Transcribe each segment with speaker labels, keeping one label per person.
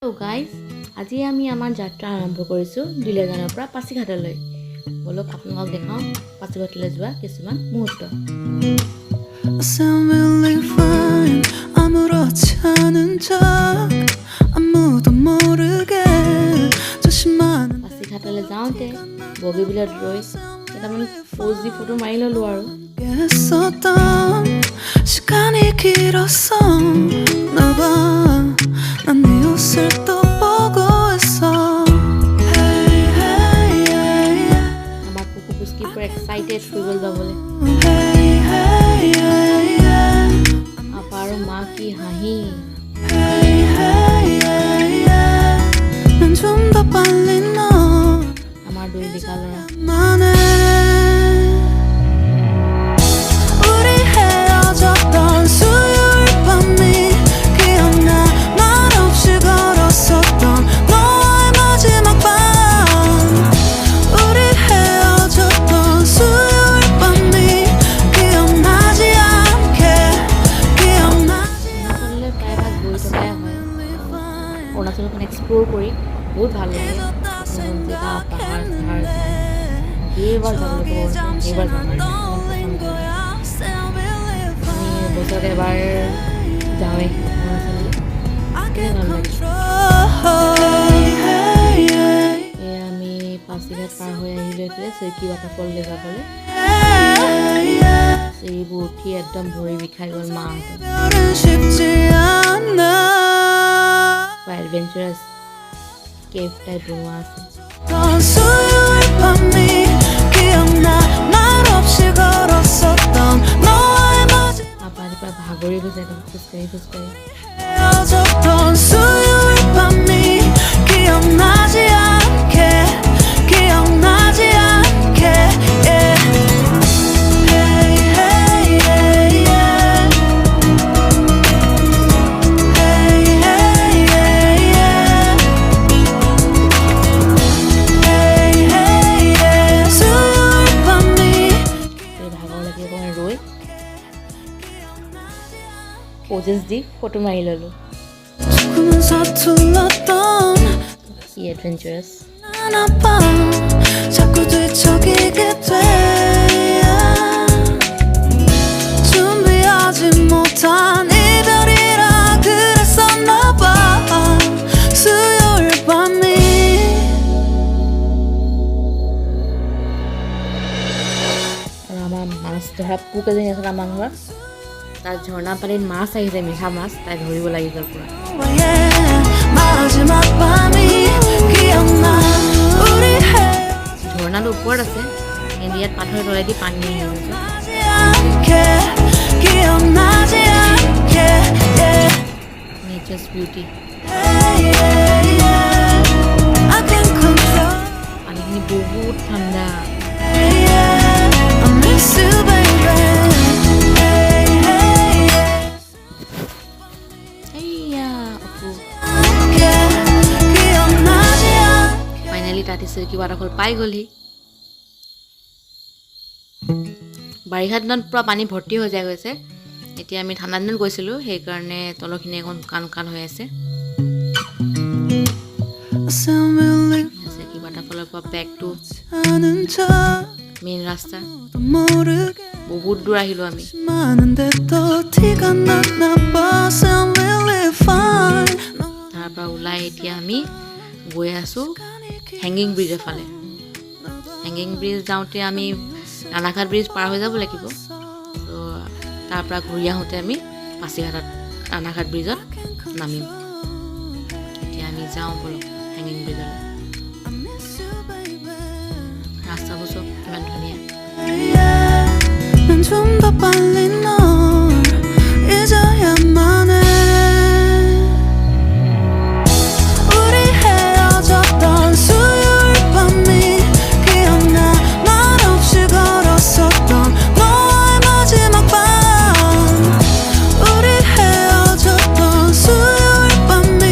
Speaker 1: Hello guys, আজি আমি আমাৰ যাত্ৰা আৰম্ভ কৰিছো দিলেগানৰ পৰা পাছিঘাটলৈ। বলক আপোনাক দেখাও পাছিঘাটলৈ যোৱা কিছুমান মুহূৰ্ত। পাছিঘাটলৈ যাওঁতে বগীবিলত ৰৈ কেইটামান পজি ফটো মাৰি ললো আৰু
Speaker 2: 시간이 길었어 나봐 난 네 옷을 또 보고 있어 Hey hey hey
Speaker 1: আমাৰ কুকু পুস্কি পুৰা এক্সাইটেড ফুৰিবলৈ যাবলৈ
Speaker 2: Hey hey hey
Speaker 1: আপা আৰু মা কি হাঁহি
Speaker 2: Hey hey hey 난 좀 더 빨리 너
Speaker 1: আমাৰ দুই ডেকা ল'ৰা
Speaker 2: 만해 우리 헤어졌던 수요일 밤이 기억나 말없이 걸었었던 너와의 마지막 밤 우리 헤어졌던 수요일 밤이 기억나지 않게 기억나지
Speaker 1: অৰুণাচললৈ প্ৰায়ভাগ গৈ থকাই হয় অৰুণাচলখন এক্সপ্ল'ৰ কৰি বহুত ভাল লাগে জেগা পাহাৰ চাহাৰ এইবাৰ যাবলৈ এইবাৰ যাম আমি বছৰত এবাৰ যাওঁৱেই অৰুণাচললৈ ভাল লাগে আমি পাছিঘাট পাৰ হৈ আহিলোঁ এইফালে চিৰকি ৱাটাৰফললৈ যাবলৈ চিৰিবোৰ উঠি একদম ভৰি বিষাই গ'ল মাহঁতৰ এডভেঞ্চাৰাছ কেভ টাইপ বনোৱা আছে
Speaker 2: 수요일 밤이 기억나 말없이 걸었었던 너와의 마지막
Speaker 1: আপাৰ পৰা ভাগৰি গৈছে একদম খোজকাঢ়ি
Speaker 2: 헤어졌던 수요일 밤이 기억나지 않게 기억나지 않게 yeah. Hey hey hey yeah. Hey hey hey yeah. Hey hey yeah. 수요일 밤이
Speaker 1: ভাগৰ লাগি অকণমান ৰৈ পজেছ দি ফটো মাৰি ল'লোঁ
Speaker 2: 조금은 서툴렀던
Speaker 1: কি এডভেঞ্চাৰাছ
Speaker 2: 난 아파 자꾸 뒤척이게 돼 준비하지 못한 이별이라 그랬었나 봐 수요일 밤이
Speaker 1: আৰু আমাৰ মাছ ধৰা পোক এজনী আছে আমাৰ ঘৰত তাত ঝৰ্ণা পানীত মাছ আহিছে মিঠা মাছ তাই ধৰিব লাগি গ'ল পুৰা
Speaker 2: yeah, 마지막 밤이 기억나 우리
Speaker 1: ঝৰ্ণাটো ওপৰত আছে কিন্তু ইয়াত পাথৰ তলেদি পানী আহি গৈছে
Speaker 2: 헤어지지 않게 기억나지 않게 yeah.
Speaker 1: Nature's beauty
Speaker 2: Hey, yeah, yeah. I can't control
Speaker 1: পানীখিনি বহুত ঠাণ্ডা
Speaker 2: Hey, yeah. I miss you, baby. Hey, hey, yeah.
Speaker 1: এইয়া অপু
Speaker 2: 기억나지 않게
Speaker 1: ফাইনেলি তাতে চিৰকি ৱাটাৰফল পাই গ'লহি বাৰিষা দিনত পূৰা পানী ভৰ্তি হৈ যায় গৈছে এতিয়া আমি ঠাণ্ডা দিনত গৈছিলোঁ সেইকাৰণে তলৰখিনি অকণ শুকান শুকান হৈ আছে চিৰকি ৱাটাৰফলৰ পৰা বেক টু
Speaker 2: 아는
Speaker 1: মেইন ৰাস্তা
Speaker 2: 척도 모르게
Speaker 1: বহুত দূৰ আহিলোঁ আমি
Speaker 2: 많은데 또 티가 났나 봐 I'm really fine
Speaker 1: তাৰ পৰা ওলাই এতিয়া আমি গৈ আছোঁ হেংগিং ব্ৰিজৰ ফালে হেংগিং ব্ৰিজ যাওঁতে আমি ৰাণাঘাট ব্ৰিজ পাৰ হৈ যাব লাগিব তো তাৰ পৰা ঘূৰি আহোঁতে আমি পাছিঘাটত ৰাণাঘাট ব্ৰিজত নামিম এতিয়া আমি যাওঁ বলক হেংগিং ব্ৰিজলৈ ৰাস্তাবোৰ চব কিমান ধুনীয়া
Speaker 2: 난 좀 더 빨리 널 잊어야만 해 우리 헤어졌던 수요일 밤이 기억나 말없이 걸었었던 너와의 마지막 밤 우리 헤어졌던 수요일 밤이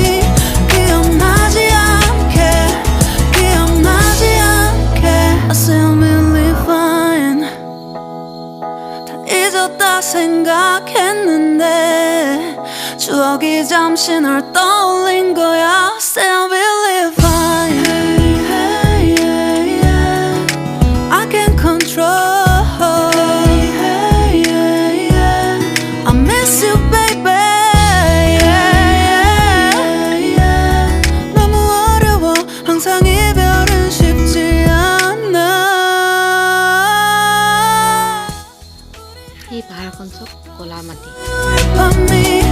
Speaker 2: 기억나지 않게 기억나지 않게 I say I'm really fine 다 잊었다 생각 추억이 잠시 널 떠올린 거야 Still believe fine hey, hey, yeah. I can't control hey, hey, yeah. I miss you baby yeah, yeah, yeah. 너무 어려워 항상 이별은 쉽지 않아
Speaker 1: 이 바할 건석 골라마티
Speaker 2: 밤이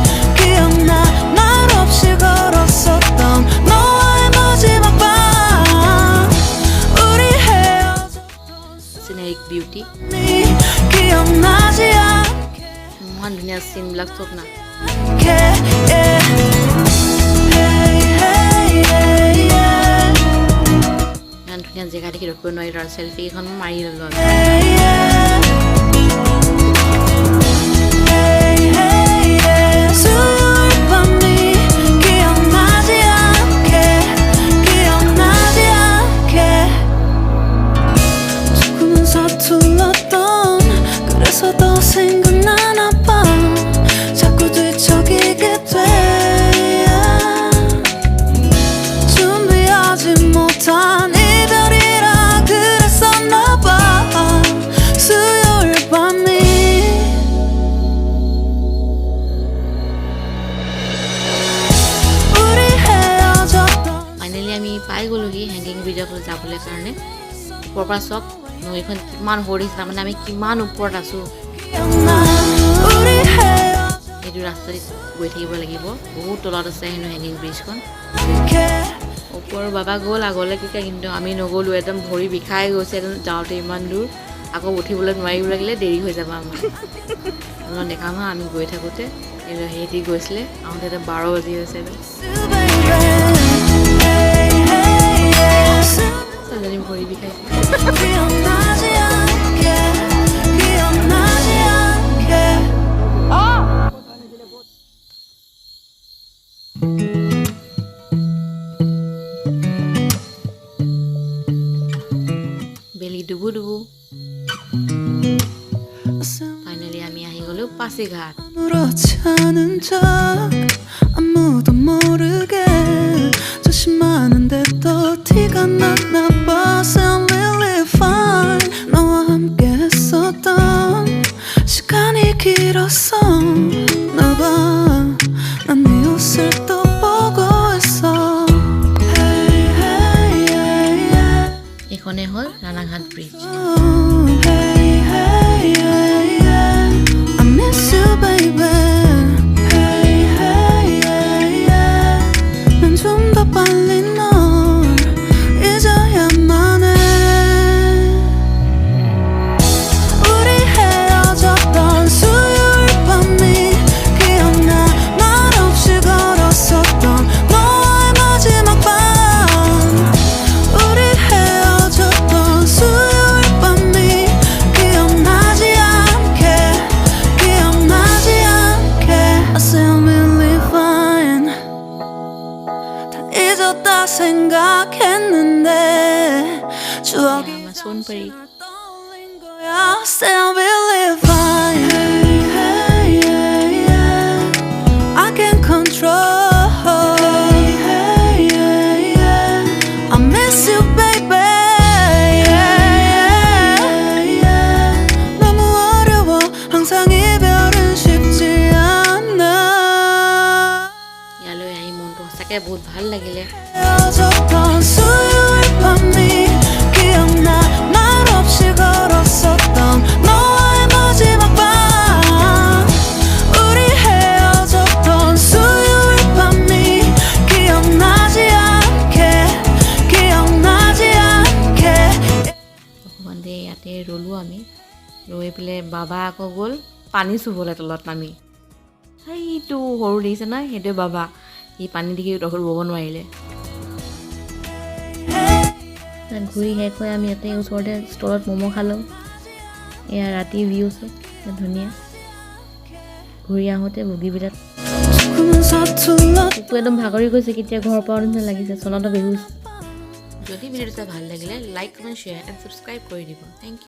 Speaker 2: 기억나 말 없이 걸었었던 너와의 마지막 밤 우리 헤어졌던
Speaker 1: sinerik beauty
Speaker 2: 순간이 기억나지 않게
Speaker 1: ইমান ধুনীয়া চিনবিলাক চব না
Speaker 2: yeah. Hey, hey, hey, yeah.
Speaker 1: ইমান ধুনীয়া জেগা দেখি ৰখিব নোৱাৰি তাৰ চেলফি এখন মাৰি ল'লো আমি।
Speaker 2: Hey, yeah. Hey, hey, yeah. 수요일 밤이 기억나지 않게 기억나지 않게 조금은 서툴렀던 그래서 더 생각나나 봐 자꾸 뒤척이게 돼 준비하지 못한 이별이라 그랬었나 봐 수요일 밤이 우리 헤어졌던
Speaker 1: ফাইনেলি আমি পাই গ'লোহি হেংগিং ব্ৰিজৰ ফালে যাবলৈ কাৰণে ওপৰৰ পৰা চক নৈখন কিমান সৰু দেখিছে তাৰমানে আমি কিমান ওপৰত আছোঁ
Speaker 2: 기억나 우리 헤어졌던
Speaker 1: এইটো ৰাস্তা দি গৈ থাকিব লাগিব বহুত তলত আছে হেনো হেংগিং ব্ৰিজখন
Speaker 2: 게
Speaker 1: ওপৰৰ বাবা গ'ল আগলৈ কিকা কিন্তু আমি নগ'লোঁ একদম ভৰি বিষাই গৈছে একদম যাওঁতে ইমান দূৰ আকৌ উঠিবলৈ নোৱাৰিব লাগিলে দেৰি হৈ যাব আমাৰ আপোনাক দেখাম হা আমি গৈ থাকোঁতে সিহঁতি গৈছিলে আহোঁতে 12 বাজি গৈছে ছোৱালীজনী ভৰি বিষাইছে
Speaker 2: 기억나지 않게 기억나지 않게
Speaker 1: বেলি ডুবু ডুবু ফাইনেলি আমি আহি গ'লোঁ পাছিঘাট
Speaker 2: 아무렇지 않은 척 아무도 모르게 조심하는데 또 티가 났나 봐 Sound really fine 너와 함께 했었던 시간이 길었어 나봐난 네 옷을 또 보고 있어 Hey, hey, yeah, yeah.
Speaker 1: এইখনে হ'ল Ranaghat bridge
Speaker 2: Hey, hey, yeah, yeah. I miss you, baby. Hey, hey, yeah, yeah. 난 좀 더 빨리 널 잊어야만 해. 우리 헤어졌던 수요일 밤이 기억나 말 없이 걸었었던 너와의 마지막 밤 우리 헤어졌던 수요일 밤이 기억나지 않게 기억나지 않게 I sound really fine 다 잊었다 생각했는데 추억이
Speaker 1: আমাৰ সোণপৰী
Speaker 2: 널 떠올린 거야 Still really fine Hey, hey, yeah, yeah. I can't control Hey, hey, yeah, yeah. I miss you baby yeah, yeah, yeah. 너무 어려워 항상 이별은 쉽지 않아
Speaker 1: ইয়ালৈ আহি মনটো সঁচাকৈ বহুত ভাল লাগিলে
Speaker 2: 헤어졌던 수요일 밤이 기억나 말 없이 걸었었던 너와의 마지막 밤 우리 헤어졌던 수요일 밤이 기억나지 않게 기억나지 않게
Speaker 1: অকণমান দেৰি ইয়াতে ৰ'লোঁ আমি ৰৈ পেলাই বাবা আকৌ গ'ল পানী চুবলৈ তলত নামি সেইটো সৰু দেখিছে নাই সেইটোৱে বাবা সি পানী দেখি ৰ'ব নোৱাৰিলে ঘূৰি শেষ হৈ আমি ইয়াতে ওচৰতে ষ্টলত ম'ম' খালোঁ এয়া ৰাতি ভিউজ ধুনীয়া ঘূৰি আহোঁতে বগীবিলত
Speaker 2: 조금은 서툴렀
Speaker 1: কুকু একদম ভাগৰি গৈছে কেতিয়া ঘৰ পাওঁ নিচিনা লাগিছে চনতো বেহুচ যদি ভিডিঅ'টো চাই ভাল লাগিলে like comment share and subscribe কৰি দিব থেংক ইউ